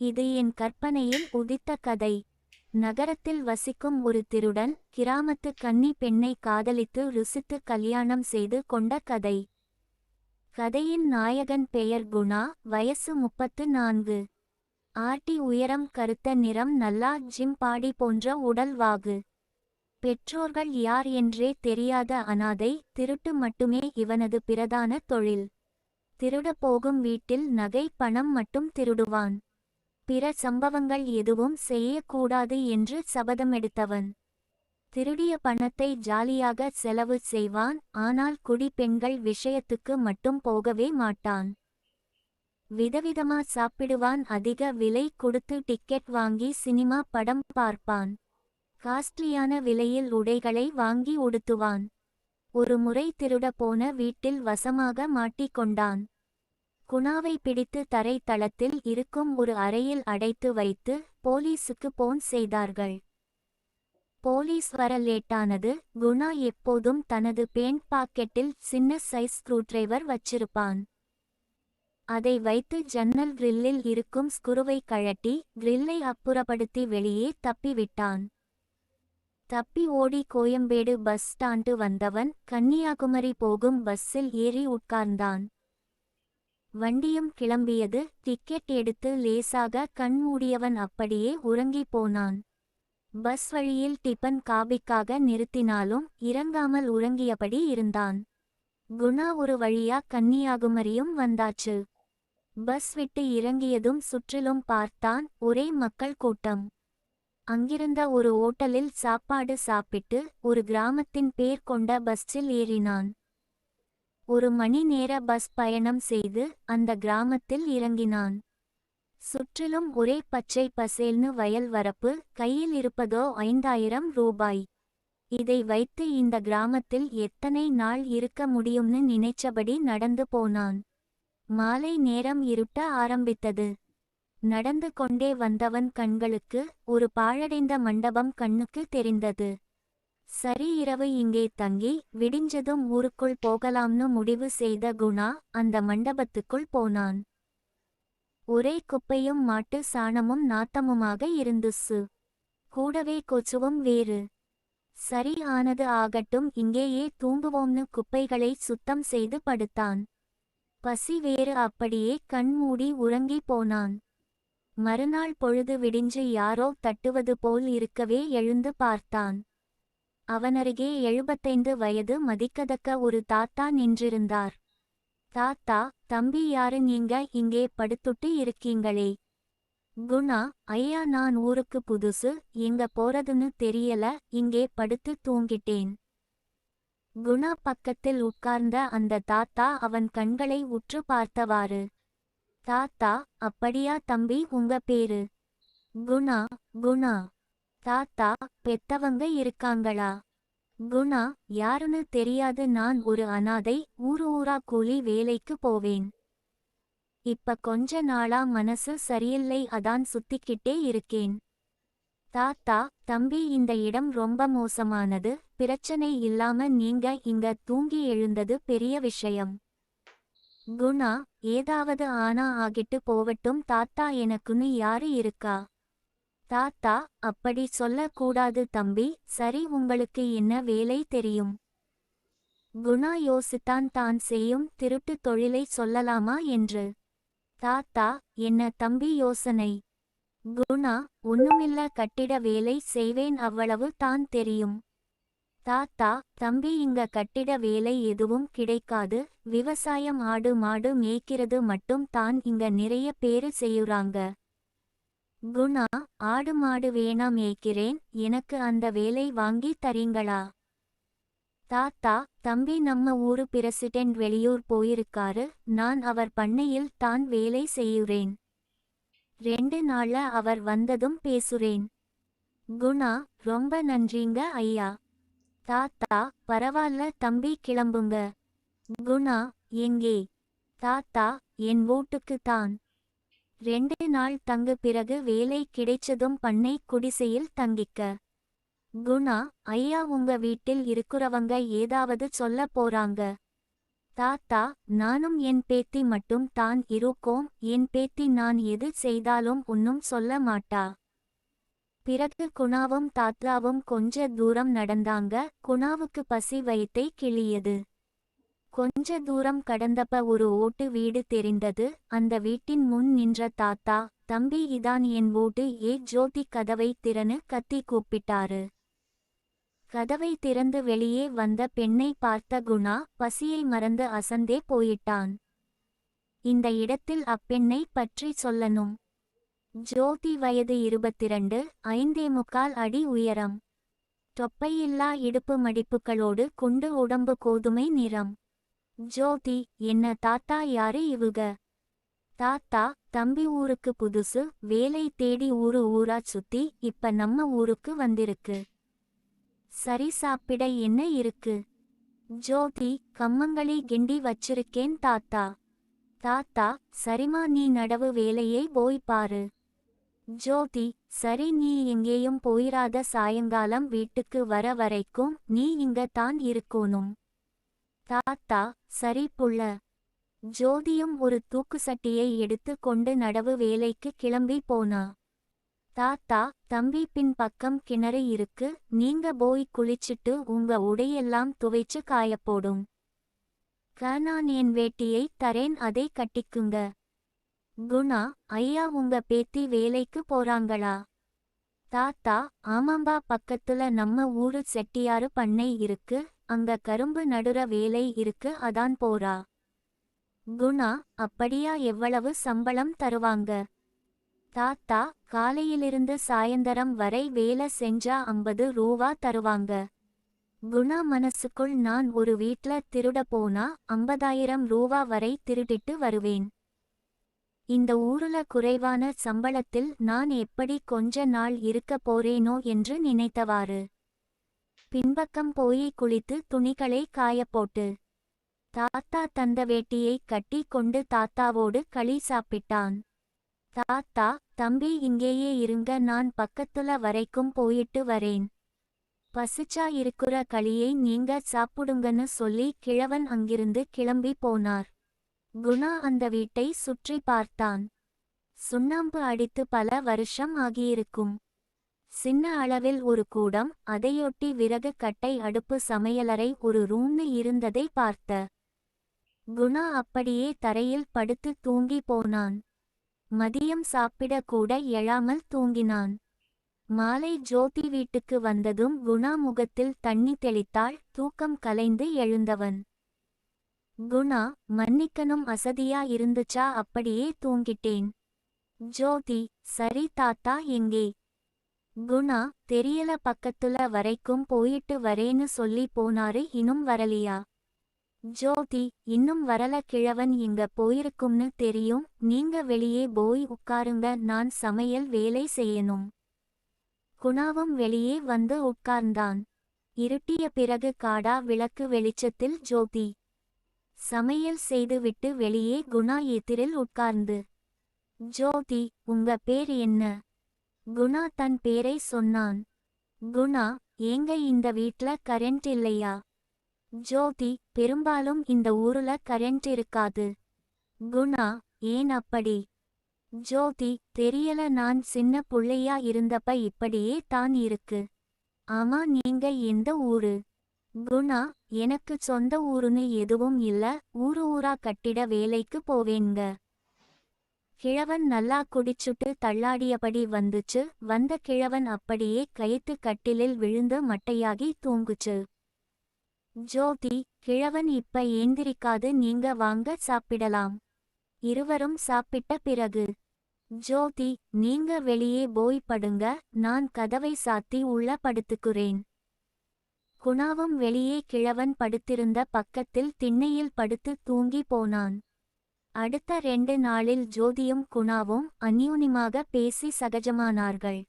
இது என் கற்பனையில் உதித்த கதை. நகரத்தில் வசிக்கும் ஒரு திருடன் கிராமத்து கன்னி பெண்ணை காதலித்து ருசித்து கல்யாணம் செய்து கொண்ட கதை. கதையின் நாயகன் பெயர் குணா. வயசு 34. ஆர்டி உயரம், கருத்த நிறம், நல்லா ஜிம் பாடி போன்ற உடல் வாகு. பெற்றோர்கள் யார் என்றே தெரியாத அனாதை. திருட்டு மட்டுமே இவனது பிரதான தொழில். திருட போகும் வீட்டில் நகை பணம் மட்டும் திருடுவான். பிற சம்பவங்கள் எதுவும் செய்யக்கூடாது என்று சபதமெடுத்தவன். திருடிய பணத்தை ஜாலியாக செலவு செய்வான். ஆனால் குடி பெண்கள் விஷயத்துக்கு மட்டும் போகவே மாட்டான். விதவிதமா சாப்பிடுவான். அதிக விலை கொடுத்து டிக்கெட் வாங்கி சினிமா படம் பார்ப்பான். காஸ்ட்லியான விலையில் உடைகளை வாங்கி உடுத்துவான். ஒரு முறை திருட போன வீட்டில் வசமாக மாட்டிக்கொண்டான். குணாவை பிடித்து தரை தளத்தில் இருக்கும் ஒரு அறையில் அடைத்து வைத்து போலீசுக்கு போன் செய்தார்கள். போலீஸ் வர லேட்டானது. குணா எப்போதும் தனது பேண்ட் பாக்கெட்டில் சின்ன சைஸ் ஸ்க்ரூடிரைவர் வச்சிருப்பான். அதை வைத்து ஜன்னல் கிரில்லில் இருக்கும் ஸ்குருவை கழட்டி கிரில்லை அப்புறப்படுத்தி வெளியே தப்பிவிட்டான். தப்பி ஓடி கோயம்பேடு பஸ் ஸ்டாண்டு வந்தவன் கன்னியாகுமரி போகும் பஸ்ஸில் ஏறி உட்கார்ந்தான். வண்டியும் கிளம்பியது. டிக்கெட் எடுத்து லேசாக கண் மூடியவன் அப்படியே உறங்கி போனான். பஸ் வழியில் டிபன் காபிக்காக நிறுத்தினாலும் இறங்காமல் உறங்கியபடி இருந்தான். குணா ஒரு வழியா கன்னியாகுமரியும் வந்தாச்சு. பஸ் விட்டு இறங்கியதும் சுற்றிலும் பார்த்தான். ஒரே மக்கள் கூட்டம். அங்கிருந்த ஒரு ஓட்டலில் சாப்பாடு சாப்பிட்டு ஒரு கிராமத்தின் பேர் கொண்ட பஸ்ஸில் ஏறினான். ஒரு மணி நேர பஸ் பயணம் செய்து அந்த கிராமத்தில் இறங்கினான். சுற்றிலும் ஒரே பச்சை பசேல்னு வயல் வரப்பு. கையில் இருப்பதோ 5000 ரூபாய். இதை வைத்து இந்த கிராமத்தில் எத்தனை நாள் இருக்க முடியும்னு நினைச்சபடி நடந்து போனான். மாலை நேரம் இருட்ட ஆரம்பித்தது. நடந்து கொண்டே வந்தவன் கண்களுக்கு ஒரு பாழடைந்த மண்டபம் கண்ணுக்கு தெரிந்தது. சரி, இரவு இங்கே தங்கி விடிஞ்சதும் ஊருக்குள் போகலாம்னு முடிவு செய்த குணா அந்த மண்டபத்துக்குள் போனான். ஒரே குப்பையும் மாட்டு சாணமும் நாத்தமுமாக இருந்துச்சு. கூடவே கொச்சுவும் வேறு. சரி, ஆனது ஆகட்டும், இங்கேயே தூங்குவோம்னு குப்பைகளை சுத்தம் செய்து படுத்தான். பசி வேறு. அப்படியே கண் மூடி உறங்கி போனான். மறுநாள் பொழுது விடிஞ்சு யாரோ தட்டுவது போல் இருக்கவே எழுந்து பார்த்தான். அவனருகே 75 வயது மதிக்கத்தக்க ஒரு தாத்தா நின்றிருந்தார். தாத்தா, தம்பி, யாரு நீங்க இங்கே படுத்துட்டு இருக்கீங்களே? குணா: ஐயா, நான் ஊருக்கு புதுசு, எங்க போறதுன்னு தெரியல, இங்கே படுத்து தூங்கிட்டேன். குணா பக்கத்தில் உட்கார்ந்த அந்த தாத்தா அவன் கண்களை உற்று பார்த்தவாறு: தாத்தா, அப்படியா தம்பி, உங்க பேரு? குணா: குணா. தாத்தா: பெத்தவங்க இருக்காங்களா? குணா: யாருன்னு தெரியாது, நான் ஒரு அனாதை, ஊரா கூலி வேலைக்கு போவேன். இப்ப கொஞ்ச நாளா மனசு சரியில்லை, அதான் சுத்திக்கிட்டே இருக்கேன். தாத்தா: தம்பி, இந்த இடம் ரொம்ப மோசமானது, பிரச்சனை இல்லாம நீங்க இங்க தூங்கி எழுந்தது பெரிய விஷயம். குணா: ஏதாவது ஆனா ஆகிட்டு போவட்டும் தாத்தா, எனக்குன்னு யாரு இருக்கா? தாத்தா: அப்படி சொல்ல கூடாது தம்பி. சரி, உங்களுக்கு என்ன வேலை தெரியும்? குணா யோசித்தான், தான் செய்யும் திருட்டு தொழிலை சொல்லலாமா என்று. தாத்தா: என்ன தம்பி யோசனை? குணா: ஒண்ணுமில்ல, கட்டிட வேலை செய்வேன், அவ்வளவு தான் தெரியும். தாத்தா: தம்பி, இங்க கட்டிட வேலை எதுவும் கிடைக்காது, விவசாயம், ஆடு மாடு மேய்க்கிறது மட்டும் தான் இங்க நிறைய பேரு செய்யுறாங்க. குணா: ஆடு மாடு வேணா, மேய்க்கிறேன், எனக்கு அந்த வேலை வாங்கி தரீங்களா? தாத்தா: தம்பி, நம்ம ஊரு பிரசிடென்ட் வெளியூர் போயிருக்காரு, நான் அவர் பண்ணையில் தான் வேலை செய்யுறேன். 2 நாள்ல அவர் வந்ததும் பேசுறேன். குணா: ரொம்ப நன்றிங்க ஐயா. தாத்தா: பரவால்ல தம்பி, கிளம்புங்க. குணா: எங்கே? தாத்தா: என் வீட்டுக்கு தான். 2 நாள் தங்கு, பிறகு வேலை கிடைச்சதும் பண்ணை குடிசையில் தங்கிக்க. குணா: ஐயா, உங்க வீட்டில் இருக்குறவங்க ஏதாவது சொல்ல போறாங்க? தாத்தா, நானும் என் பேத்தி மட்டும் தான் இருக்கோம். என் பேத்தி நான் எது செய்தாலும் ஒன்னும் சொல்ல மாட்டா. பிறகு குணாவும் தாத்தாவும் கொஞ்ச தூரம் நடந்தாங்க. குணாவுக்கு பசி வயித்தை கிழியது. கொஞ்ச தூரம் கடந்தப்ப ஒரு ஓட்டு வீடு தெரிந்தது. அந்த வீட்டின் முன் நின்ற தாத்தா, தம்பி இதான் என் வீடு, ஜோதி கதவை திறன்னு கத்தி கூப்பிட்டாரு. கதவை திறந்து வெளியே வந்த பெண்ணை பார்த்த குணா பசியை மறந்து அசந்தே போயிட்டான். இந்த இடத்தில் அப்பெண்ணை பற்றி சொல்லணும். ஜோதி வயது 22, 5.25 அடி உயரம். தொப்பையில்லா இடுப்பு மடிப்புகளோடு குண்டு உடம்பு கோதுமை நிறம். ஜோதி, என்ன தாத்தா, யாரு இவுக? தாத்தா, தம்பி ஊருக்கு புதுசு, வேலை தேடி ஊரா சுத்தி இப்ப நம்ம ஊருக்கு வந்திருக்கு. சரி, சாப்பிட என்ன இருக்கு? ஜோதி, கம்மங்களி கிண்டி வச்சிருக்கேன் தாத்தா. தாத்தா, சரிமா, நீ நடவு வேலையை போய் பாரு. ஜோதி, சரி, நீ எங்கேயும் போயிராத, சாயங்காலம் வீட்டுக்கு வர வரைக்கும் நீ இங்க தான் இருக்கணும். தாத்தா, சரி புள்ள. ஜோதியும் ஒரு தூக்குசட்டியை எடுத்து கொண்டு நடவு வேலைக்கு கிளம்பி போனா. தாத்தா, தம்பி பின் பக்கம் கிணறு இருக்கு, நீங்க போய் குளிச்சிட்டு உங்க உடையெல்லாம் துவைச்சு காயப்போடும். நான் என் வேட்டியை தரேன், அதை கட்டிக்குங்க. குணா, ஐயா, உங்க பேத்தி வேலைக்கு போறாங்களா? தாத்தா, ஆமாம்பா, பக்கத்துல நம்ம ஊரு செட்டியாரு பண்ணை இருக்கு, அங்க கரும்பு நடுற வேலை இருக்கு, அதான் போறா. குணா, அப்படியா, எவ்வளவு சம்பளம் தருவாங்க? தாத்தா, காலையிலிருந்து சாயந்தரம் வரை வேலை செஞ்சா 50 ரூபா தருவாங்க. குணா மனசுக்குள், நான் ஒரு வீட்ல திருட போனா 50,000 ரூபா வரை திருடிட்டு வருவேன். இந்த ஊருல குறைவான சம்பளத்தில் நான் எப்படி கொஞ்ச நாள் இருக்க போறேனோ என்று நினைத்தவாறு பின்பக்கம் போய் குளித்து துணிகளை காயப்போட்டு தாத்தா தந்த வேட்டியை கட்டி கொண்டு தாத்தாவோடு களி சாப்பிட்டான். தாத்தா, தம்பி இங்கேயே இருங்க, நான் பக்கத்துல வரைக்கும் போயிட்டு வரேன். பசிச்சா இருக்குற களியை நீங்க சாப்பிடுங்கன்னு சொல்லி கிழவன் அங்கிருந்து கிளம்பி போனார். குணா அந்த வீட்டை சுற்றி பார்த்தான். சுண்ணாம்பு அடித்து பல வருஷம் ஆகியிருக்கும். சின்ன அளவில் ஒரு கூடம், அதையொட்டி விறகு கட்டை அடுப்பு, சமையலறை, ஒரு ரூம்னு இருந்ததை பார்த்த குணா அப்படியே தரையில் படுத்து தூங்கி போனான். மதியம் சாப்பிட கூட எழாமல் தூங்கினான். மாலை ஜோதி வீட்டுக்கு வந்ததும் குணா முகத்தில் தண்ணி தெளித்தாள். தூக்கம் கலைந்து எழுந்தவன், குணா, மன்னிக்கணும், அசதியா இருந்துச்சா, அப்படியே தூங்கிட்டேன். ஜோதி, சரி தாத்தா, எங்கே? குணா, தெரியல, பக்கத்துல வரைக்கும் போயிட்டு வரேன்னு சொல்லி போனாரு, இன்னும் வரலியா? ஜோதி, இன்னும் வரல, கிழவன் இங்க போயிருக்கும்னு தெரியும், நீங்க வெளியே போய் உட்காருங்க, நான் சமையல் வேலை செய்யணும். குணாவும் வெளியே வந்து உட்கார்ந்தான். இருட்டிய பிறகு காடா விளக்கு வெளிச்சத்தில் ஜோதி சமையல் செய்துவிட்டு வெளியே குணா எதிரில் உட்கார்ந்து, ஜோதி, உங்க பேர் என்ன? குணா தன் பேரை சொன்னான். குணா, ஏங்க இந்த வீட்ல கரண்ட் இல்லையா? ஜோதி, பெரும்பாலும் இந்த ஊருல கரண்ட் இருக்காது. குணா, ஏன் அப்படி? ஜோதி, தெரியல, நான் சின்ன புள்ளையா இருந்தப்ப இப்படியே தான் இருக்கு. ஆமா, நீங்க எந்த ஊரு? குணா, எனக்கு சொந்த ஊருன்னு எதுவும் இல்ல, ஊரா கட்டிட வேலைக்கு போவேங்க. கிழவன் நல்லா குடிச்சுட்டு தள்ளாடியபடி வந்துச்சு. வந்த கிழவன் அப்படியே கயித்து கட்டிலில் விழுந்து மட்டையாகி தூங்குச்சு. ஜோதி, கிழவன் இப்ப ஏந்திரிக்காது, நீங்க வாங்க, சாப்பிடலாம். இருவரும் சாப்பிட்ட பிறகு, ஜோதி, நீங்க வெளியே போய் படுங்க, நான் கதவை சாத்தி உள்ள படுத்துக்குறேன். குணாவும் வெளியே கிழவன் படுத்திருந்த பக்கத்தில் திண்ணையில் படுத்து தூங்கி போனான். அடுத்த 2 நாளில் ஜோதியும் குணாவும் அந்யோன்யமாக பேசி சகஜமானார்கள்.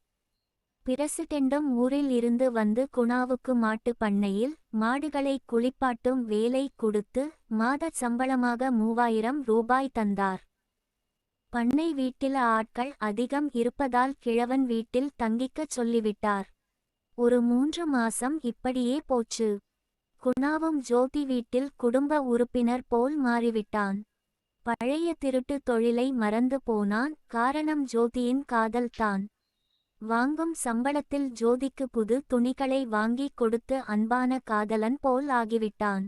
பிரசிடெண்டும் ஊரில் இருந்து வந்து குணாவுக்கு மாட்டு பண்ணையில் மாடுகளை குளிப்பாட்டும் வேலை கொடுத்து மாத சம்பளமாக 3000 ரூபாய் தந்தார். பண்ணை வீட்டில் ஆட்கள் அதிகம் இருப்பதால் கிழவன் வீட்டில் தங்கிக்கச் சொல்லிவிட்டார். ஒரு 3 மாசம் இப்படியே போச்சு. குணாவும் ஜோதி வீட்டில் குடும்ப உறுப்பினர் போல் மாறிவிட்டான். பழைய திருட்டு தொழிலை மறந்து போனான். காரணம் ஜோதியின் காதல்தான். வாங்கும் சம்பளத்தில் ஜோதிக்கு புது துணிகளை வாங்கிக் கொடுத்து அன்பான காதலன் போல் ஆகிவிட்டான்.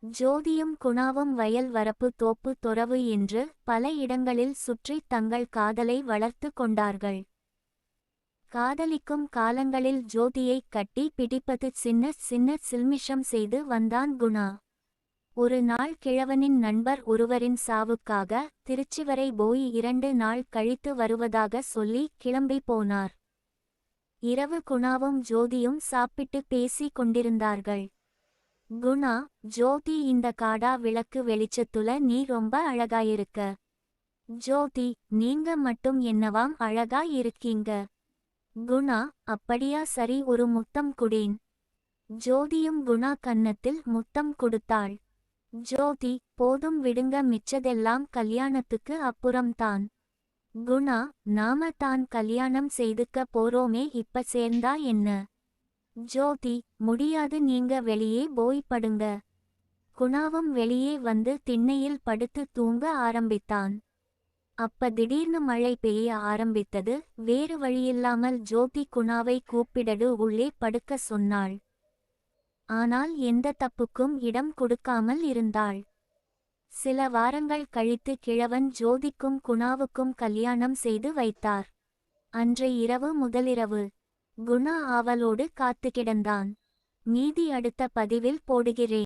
ஜோதியும் குணாவும் வயல் வரப்பு தோப்பு தொரவு என்று பல இடங்களில் சுற்றி தங்கள் காதலை வளர்த்து கொண்டார்கள். காதலிக்கும் காலங்களில் ஜோதியை கட்டி பிடிப்பது சின்ன சின்ன சில்மிஷம் செய்து வந்தான் குணா. ஒரு நாள் கிழவனின் நண்பர் ஒருவரின் சாவுக்காக திருச்சி வரை போய் 2 நாள் கழித்து வருவதாக சொல்லி கிளம்பி போனார். இரவு குணாவும் ஜோதியும் சாப்பிட்டு பேசிக் கொண்டிருந்தார்கள். குணா, ஜோதி, இந்த காடா விளக்கு வெளிச்சத்துல நீ ரொம்ப அழகாயிருக்க. ஜோதி, நீங்க மட்டும் என்னவாம் அழகா இருக்கீங்க. குணா, அப்படியா, சரி, ஒரு முத்தம் குடேன். ஜோதியும் குணா கன்னத்தில் முத்தம் கொடுத்தாள். ஜோதி, போதும் விடுங்க, மிச்சதெல்லாம் கல்யாணத்துக்கு அப்புறம்தான். குணா, நாம தான் கல்யாணம் செய்துக்க போறோமே, இப்ப சேர்ந்தா என்ன. ஜோதி, முடியாது, நீங்க வெளியே போய் படுங்க. குணாவும் வெளியே வந்து திண்ணையில் படுத்து தூங்க ஆரம்பித்தான். அப்ப திடீர்னு மழை பெய்ய ஆரம்பித்தது. வேறு வழியில்லாமல் ஜோதி குணாவை கூப்பிடடு உள்ளே படுக்க சொன்னாள். ஆனால் எந்த தப்புக்கும் இடம் கொடுக்காமல் இருந்தாள். சில வாரங்கள் கழித்து கிழவன் ஜோதிக்கும் குணாவுக்கும் கல்யாணம் செய்து வைத்தார். அன்றை இரவு முதலிரவு குணா ஆவலோடு காத்து கிடந்தான். மீதி அடுத்த பதிவில் போடுகிறேன்.